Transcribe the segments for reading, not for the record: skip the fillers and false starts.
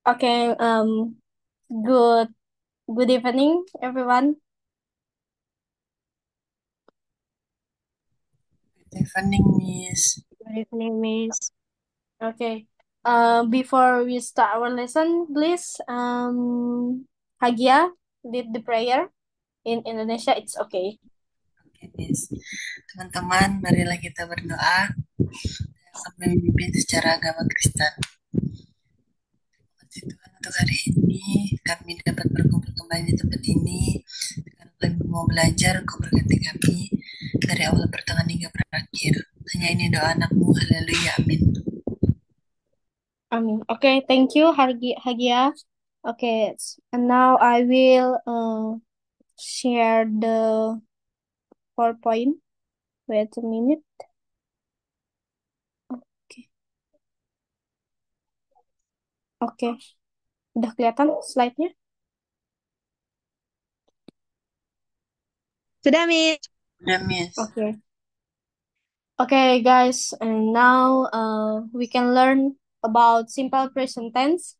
Okay, good good evening, everyone. Good evening, Miss. Good evening, Miss. Okay. Before we start our lesson, please, Hagia, lead the prayer. In Indonesia, it's okay. Oke, Miss. Teman-teman, marilah kita berdoa akan memimpin secara agama Kristen. Puji Tuhan untuk hari ini, kami dapat berkumpul kembali di tempat ini. Sekarang kami mau belajar, Kau berkati kami dari awal pertengahan hingga berakhir. Hanya ini doa anakmu, haleluya, amin. Okay, thank you, Hagia. Okay, and now I will share the PowerPoint. Wait a minute. Okay, okay. Udah kelihatan slide-nya? Sudah, Miss. Udah, Miss. Okay. Okay, guys, and now we can learn about simple present tense.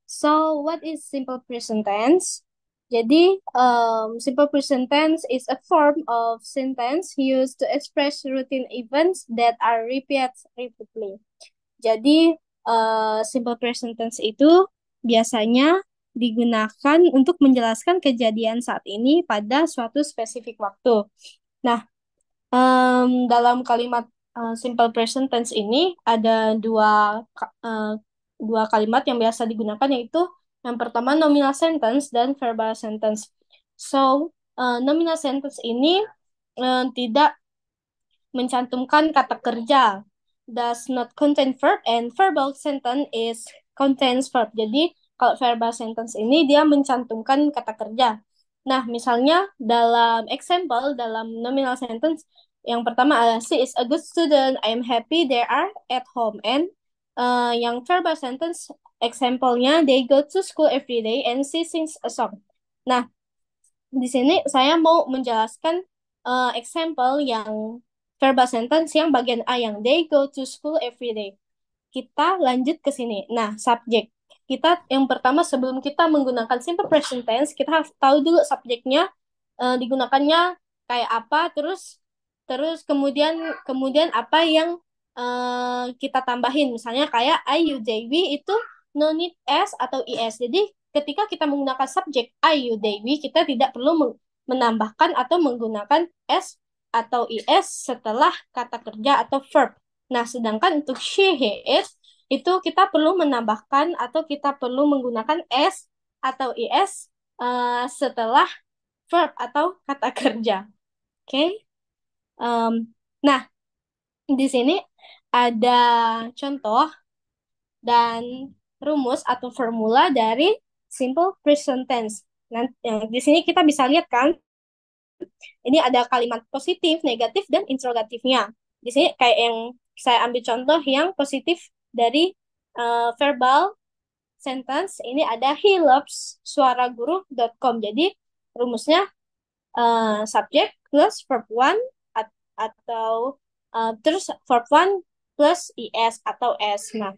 So, what is simple present tense? Jadi, simple present tense is a form of sentence used to express routine events that are repeated repeatedly. Jadi, simple present tense itu biasanya digunakan untuk menjelaskan kejadian saat ini pada suatu spesifik waktu. Nah, dalam kalimat simple present tense ini ada dua kalimat yang biasa digunakan, yaitu yang pertama nominal sentence dan verbal sentence. So, nominal sentence ini tidak mencantumkan kata kerja, does not contain verb, and verbal sentence is contains verb. Jadi, kalau verbal sentence ini dia mencantumkan kata kerja. Nah, misalnya dalam example, dalam nominal sentence, yang pertama adalah she is a good student, I am happy they are at home. And yang verbal sentence, example-nya, they go to school every day and she sings a song. Nah, di sini saya mau menjelaskan example yang verbal sentence yang bagian A, yang they go to school every day. Kita lanjut ke sini. Nah, subjek. Kita yang pertama, sebelum kita menggunakan simple present tense, kita harus tahu dulu subjeknya digunakannya kayak apa, terus terus kemudian kemudian apa yang kita tambahin. Misalnya kayak I, you, they, we itu no need s atau is. Jadi ketika kita menggunakan subjek I, you, they, we, kita tidak perlu menambahkan atau menggunakan s atau is setelah kata kerja atau verb. Nah, sedangkan untuk she, he, it, itu kita perlu menambahkan atau kita perlu menggunakan s atau is setelah verb atau kata kerja. Oke? Okay? Nah, di sini ada contoh dan rumus atau formula dari simple present tense. Nah, di sini kita bisa lihat kan, ini ada kalimat positif, negatif, dan interrogatifnya. Di sini kayak yang saya ambil contoh yang positif dari verbal sentence, ini ada he loves suaraguru.com. Jadi rumusnya subject plus verb one atau terus verb one plus is atau s. Nah,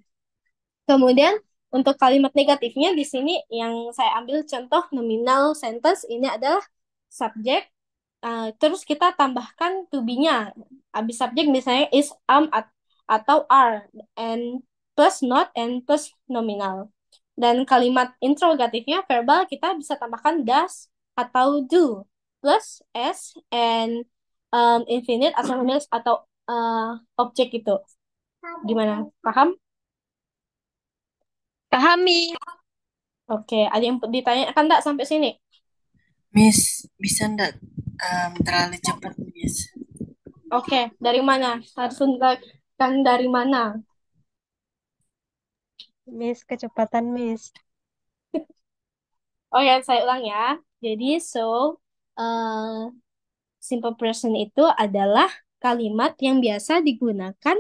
kemudian untuk kalimat negatifnya di sini yang saya ambil contoh nominal sentence, ini adalah subject, terus kita tambahkan to be-nya. Habis subjek misalnya is, atau are, and plus not, and plus nominal. Dan kalimat interrogatifnya verbal kita bisa tambahkan does atau do, plus s, and infinite atau nominal atau objek itu. Gimana? Paham? Pahami. Oke, ada yang ditanyakan enggak sampai sini? Miss, bisa ndak terlalu cepat, Miss? Oke, dari mana? Harus kan dari mana? Miss, kecepatan, Miss. Oh ya, saya ulang ya. Jadi, uh, simple present itu adalah kalimat yang biasa digunakan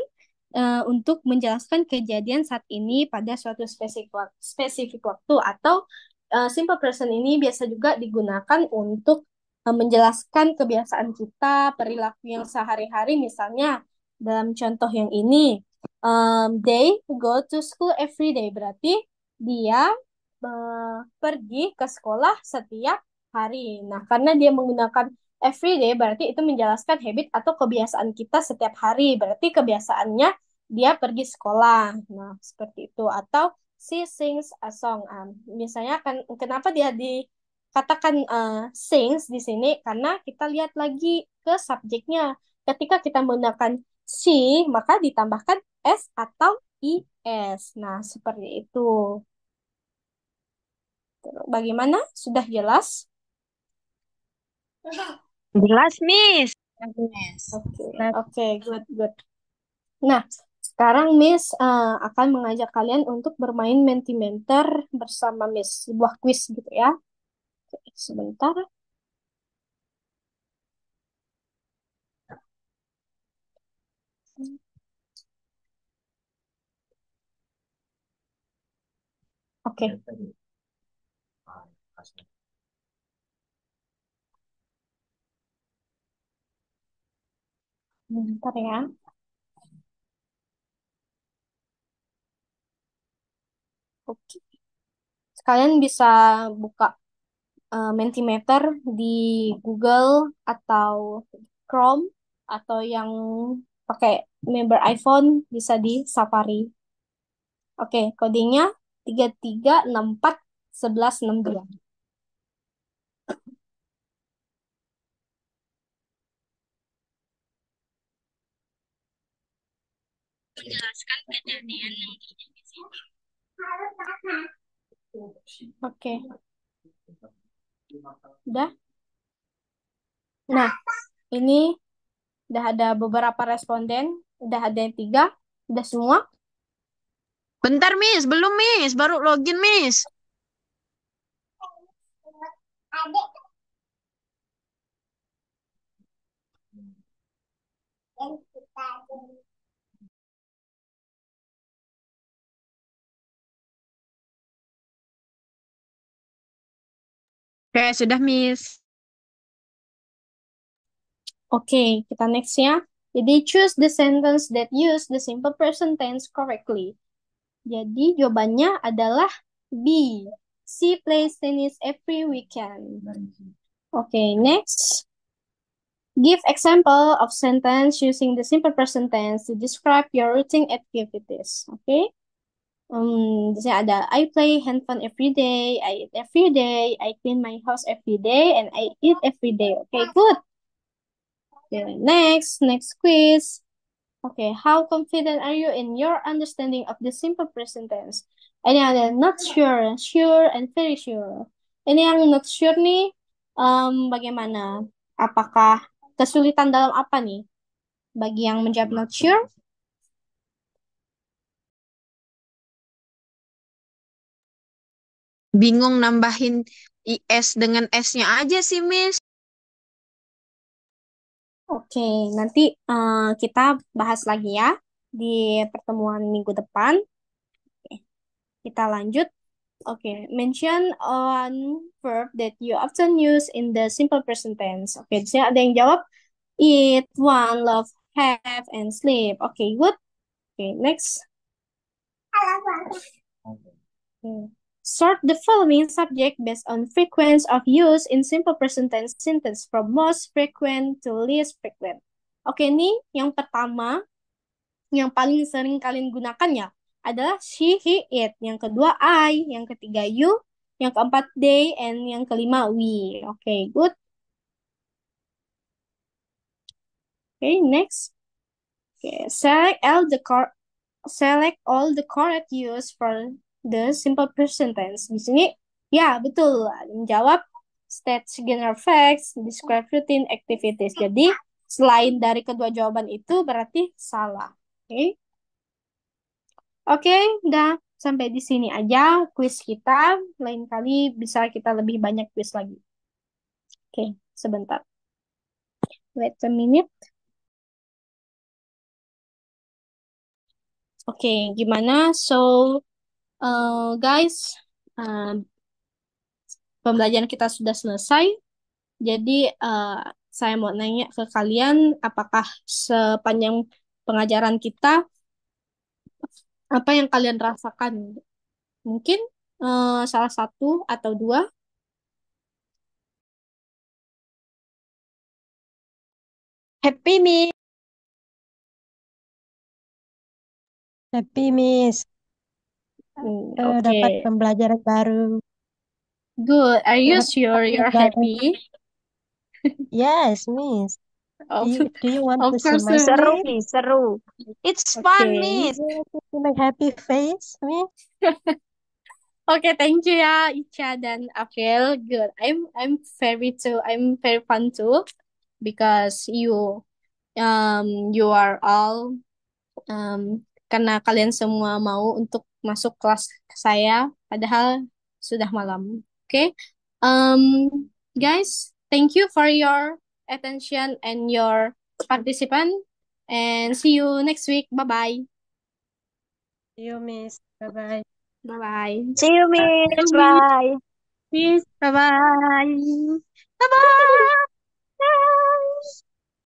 untuk menjelaskan kejadian saat ini pada suatu spesifik waktu, atau simple present ini biasa juga digunakan untuk menjelaskan kebiasaan kita, perilaku yang sehari-hari. Misalnya dalam contoh yang ini, they go to school every day, berarti dia pergi ke sekolah setiap hari. Nah, karena dia menggunakan everyday, berarti itu menjelaskan habit atau kebiasaan kita setiap hari. Berarti kebiasaannya dia pergi sekolah. Nah, seperti itu. Atau she sings a song. Misalnya kan kenapa dia dikatakan sings di sini? Karena kita lihat lagi ke subjeknya. Ketika kita menggunakan she, maka ditambahkan s atau is. Nah, seperti itu. Bagaimana? Sudah jelas? Jelas, Miss. Miss. Oke, Jelas. oke, good, good. Nah, sekarang Miss akan mengajak kalian untuk bermain Mentimeter bersama Miss. Sebuah quiz gitu ya. Oke, sebentar. Oke, bentar ya. Oke. Kalian bisa buka Mentimeter di Google atau Chrome atau yang pakai member iPhone bisa di Safari. Oke, kodenya 3364 1162. Menjelaskan kejadian yang terjadi di sini. Oke, udah. Nah, ini udah ada beberapa responden, udah ada yang tiga, udah semua. Bentar, Miss. Belum, Miss. Baru login, Miss. Oke, sudah, Miss. Oke, kita next ya. Jadi choose the sentence that use the simple present tense correctly. Jadi jawabannya adalah B. She plays tennis every weekend. Oke, next. Give example of sentence using the simple present tense to describe your routine activities. Oke. Di sini ada I play handphone every day, I eat every day, I clean my house every day, and I eat every day. Okay, good. Okay, next quiz. Okay, how confident are you in your understanding of the simple present tense? Ini ada not sure, sure, and very sure. Ini yang not sure nih, bagaimana? Apakah kesulitan dalam apa nih? Bagi yang menjawab not sure, Bingung nambahin IS dengan S-nya aja sih, Miss. oke, nanti kita bahas lagi ya di pertemuan minggu depan. Oke, kita lanjut. Oke, mention on verb that you often use in the simple present tense. Oke, di sini ada yang jawab eat, want, love, have, and sleep. Oke, good. Oke, next. Hmm. Sort the following subject based on frequency of use in simple present tense sentence from most frequent to least frequent. Oke, ini yang pertama, yang paling sering kalian gunakan ya adalah she, he, it. Yang kedua I, yang ketiga you, yang keempat they, and yang kelima we. Oke, good. Oke, next. Oke, select all the correct use for the simple present tense. Di sini, ya betul. Menjawab state general facts, describe routine activities. Jadi, selain dari kedua jawaban itu berarti salah. Oke, oke, udah sampai di sini aja quiz kita. Lain kali bisa kita lebih banyak quiz lagi. Oke, sebentar. Wait a minute. Oke, gimana? So, guys, uh, pembelajaran kita sudah selesai. Jadi, saya mau nanya ke kalian, apakah sepanjang pengajaran kita, apa yang kalian rasakan? Mungkin salah satu atau dua. Happy, Miss. Happy, Miss. Dapat Oke, pembelajaran baru. good. Are you Dapat sure update you're baru. happy? Yes, Miss. Of, Do you want to of see course. my Seru, face? Miss, seru. It's fun, Okay. Miss. Do you want to see my happy face, Miss? Oke, thank you ya Ica dan April. Good. I'm very fun too because you are all karena kalian semua mau untuk masuk kelas saya padahal sudah malam. Oke. Um guys, thank you for your attention and your participant and see you next week. Bye bye. See you, Miss. Bye-bye. Bye bye. See you, Miss. Bye. Bye bye. Bye bye.